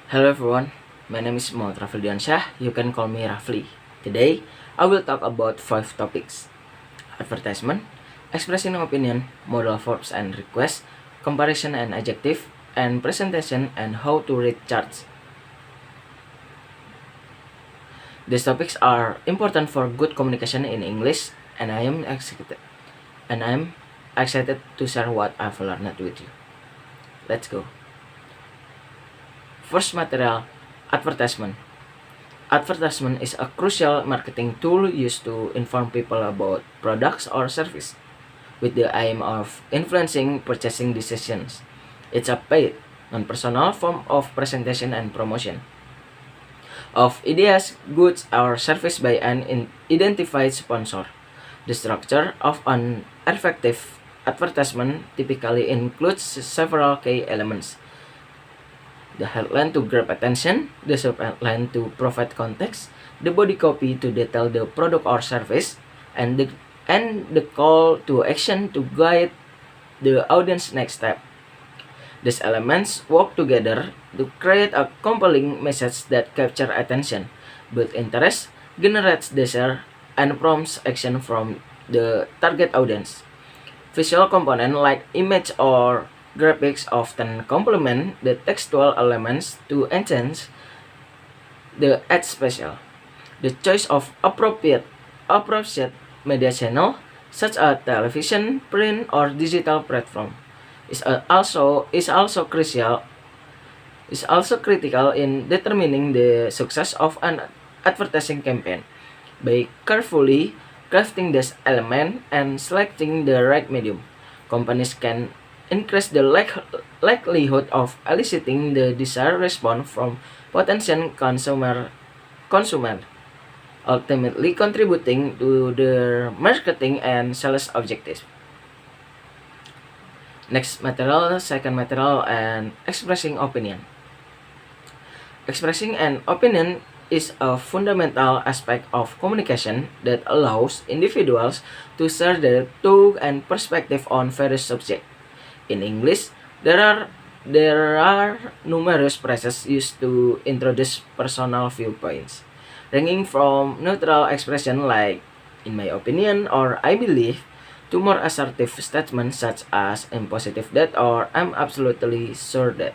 Hello everyone, my name is Muhammad Rafli Diansyah. You can call me Rafli. Today, I will talk about 5 topics: advertisement, expressing opinion, modal verbs and requests, comparison and adjective, and presentation and how to read charts. These topics are important for good communication in English, and I am excited to share what I've learned with you. Let's go. First material, advertisement. Advertisement is a crucial marketing tool used to inform people about products or service with the aim of influencing purchasing decisions. It's a paid, non-personal form of presentation and promotion of ideas, goods, or service by an identified sponsor. The structure of an effective advertisement typically includes several key elements: the headline to grab attention, the subheadline to provide context, the body copy to detail the product or service, and the call to action to guide the audience next step. These elements work together to create a compelling message that captures attention, builds interest, generates desire, and prompts action from the target audience. Visual components like image or graphics often complement the textual elements to enhance the ad special. The choice of appropriate media channel, such as television, print, or digital platform, is also critical in determining the success of an advertising campaign. By carefully crafting this element and selecting the right medium, companies can increase the likelihood of eliciting the desired response from potential consumer, ultimately contributing to their marketing and sales objectives. Next material, second material, and expressing opinion. Expressing an opinion is a fundamental aspect of communication that allows individuals to share their thoughts and perspective on various subjects. In English, there are numerous phrases used to introduce personal viewpoints, ranging from neutral expression like "in my opinion" or "I believe" to more assertive statements such as "I'm positive that" or "I'm absolutely sure that."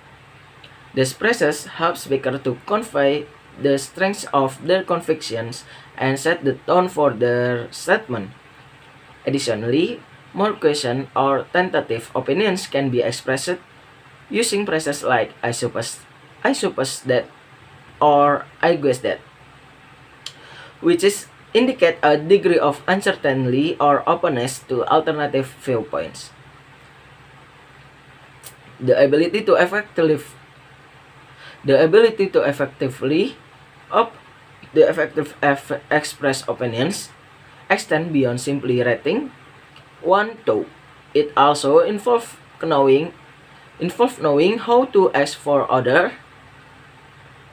These phrases help speakers to convey the strength of their convictions and set the tone for their statement. Additionally, more question or tentative opinions can be expressed using phrases like I suppose that, or "I guess that," which is indicate a degree of uncertainty or openness to alternative viewpoints. The ability to effectively op- express opinions extend beyond simply rating one though. It also knowing how to ask for other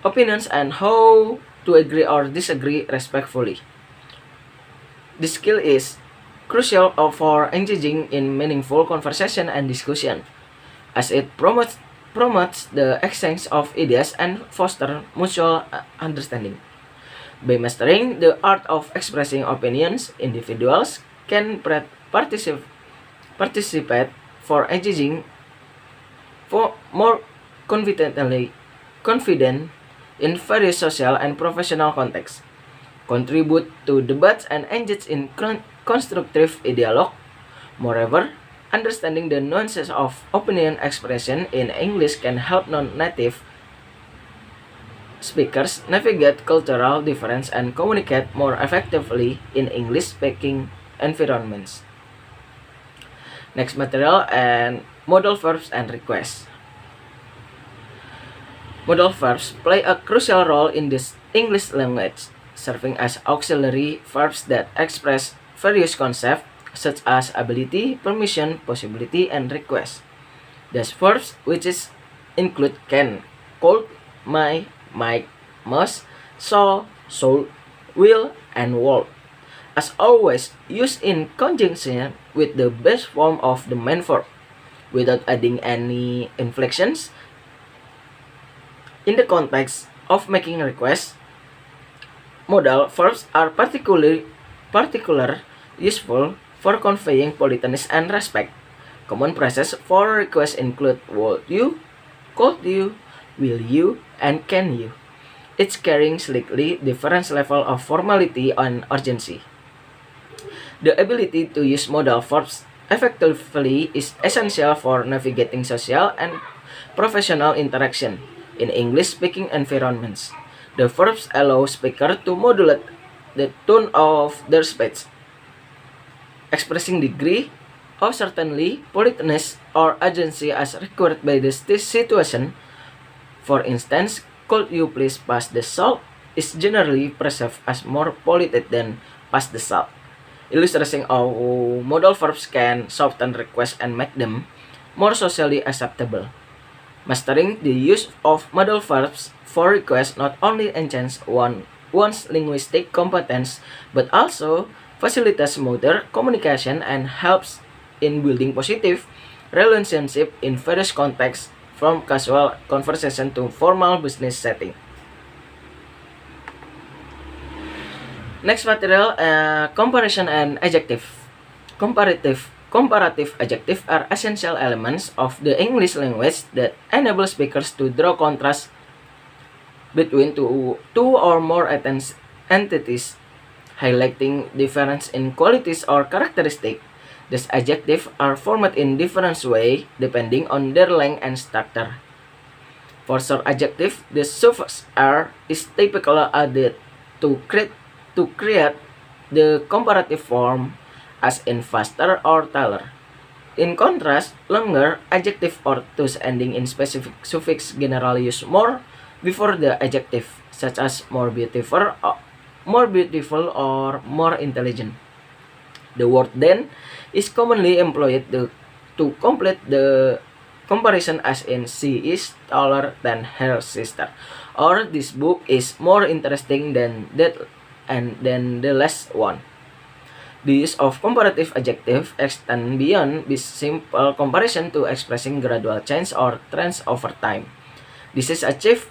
opinions and how to agree or disagree respectfully. This skill is crucial for engaging in meaningful conversation and discussion, as it promotes the exchange of ideas and foster mutual understanding. By mastering the art of expressing opinions, individuals can participate for engaging for more confident in various social and professional contexts, contribute to debates and engage in constructive dialogue. Moreover, understanding the nuances of opinion expression in English can help non-native speakers navigate cultural difference and communicate more effectively in English-speaking environments. Next material, and modal verbs and requests. Modal verbs play a crucial role in this English language, serving as auxiliary verbs that express various concepts such as ability, permission, possibility, and request. These verbs, include can, could, might, must, shall, should, will, and would, as always used in conjunction with the base form of the main verb, without adding any inflections. In the context of making requests, modal verbs are particular useful for conveying politeness and respect. Common phrases for requests include would you, could you, will you, and can you, each carrying slightly different level of formality and urgency. The ability to use modal verbs effectively is essential for navigating social and professional interaction in English-speaking environments. The verbs allow speakers to modulate the tone of their speech, expressing degree of certainty, politeness, or agency as required by the situation. For instance, could you please pass the salt is generally perceived as more polite than pass the salt, illustrating how modal verbs can soften requests and make them more socially acceptable. Mastering the use of modal verbs for requests not only enhances one's linguistic competence but also facilitates smoother communication and helps in building positive relationship in various contexts, from casual conversation to formal business setting. Next material, comparison and adjective. Comparative adjectives are essential elements of the English language that enable speakers to draw contrast between two or more entities, highlighting difference in qualities or characteristics. These adjectives are formed in different ways depending on their length and structure. For short adjective, the suffix "er" is typically added to create the comparative form, as in faster or taller. In contrast, longer adjective or those ending in specific suffix generally use more before the adjective, such as more beautiful or more intelligent. The word "then" is commonly employed to complete the comparison, as in she is taller than her sister, or this book is more interesting than that and than the last one. The use of comparative adjective extend beyond this simple comparison to expressing gradual change or trends over time. This is achieved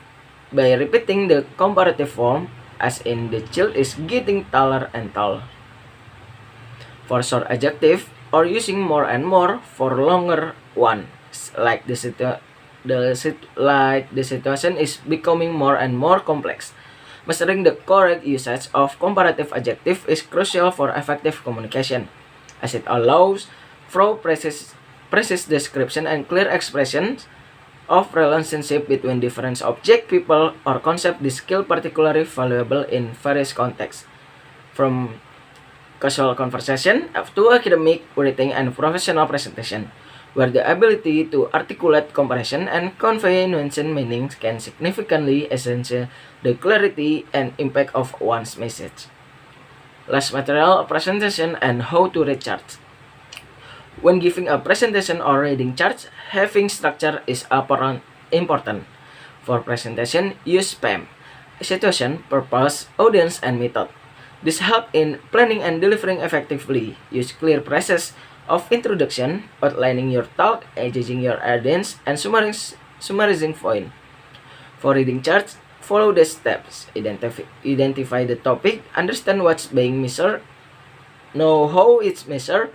by repeating the comparative form, as in the child is getting taller and taller. For short adjective, or using more and more for longer one, like the situation is becoming more and more complex. Mastering the correct usage of comparative adjective is crucial for effective communication, as it allows for precise description and clear expressions of relationship between different objects, people, or concepts. This skill particularly valuable in various contexts, from casual conversation to academic writing and professional presentation, where the ability to articulate comparison and convey nuanced meanings can significantly enhance the clarity and impact of one's message. Last material, presentation and how to read charts. When giving a presentation or reading charts, having structure is important. For presentation, use SPAM: situation, purpose, audience, and method. This helps in planning and delivering effectively. Use clear phrases of introduction, outlining your talk, engaging your audience, and summarizing point. For reading charts, follow the steps. Identify the topic, understand what's being measured, know how it's measured,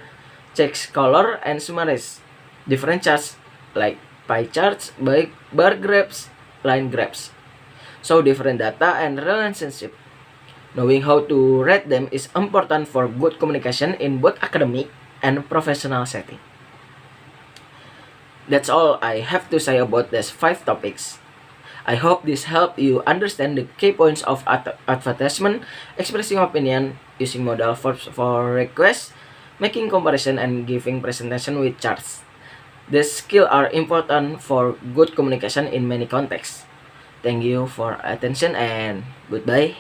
check color, and summarize. Different charts like pie charts, bar graphs, line graphs show different data and relationship. Knowing how to read them is important for good communication in both academic and professional setting. That's all I have to say about these 5 topics. I hope this helped you understand the key points of advertisement, expressing opinion, using modal verbs for requests, making comparison, and giving presentation with charts. These skills are important for good communication in many contexts. Thank you for attention and goodbye.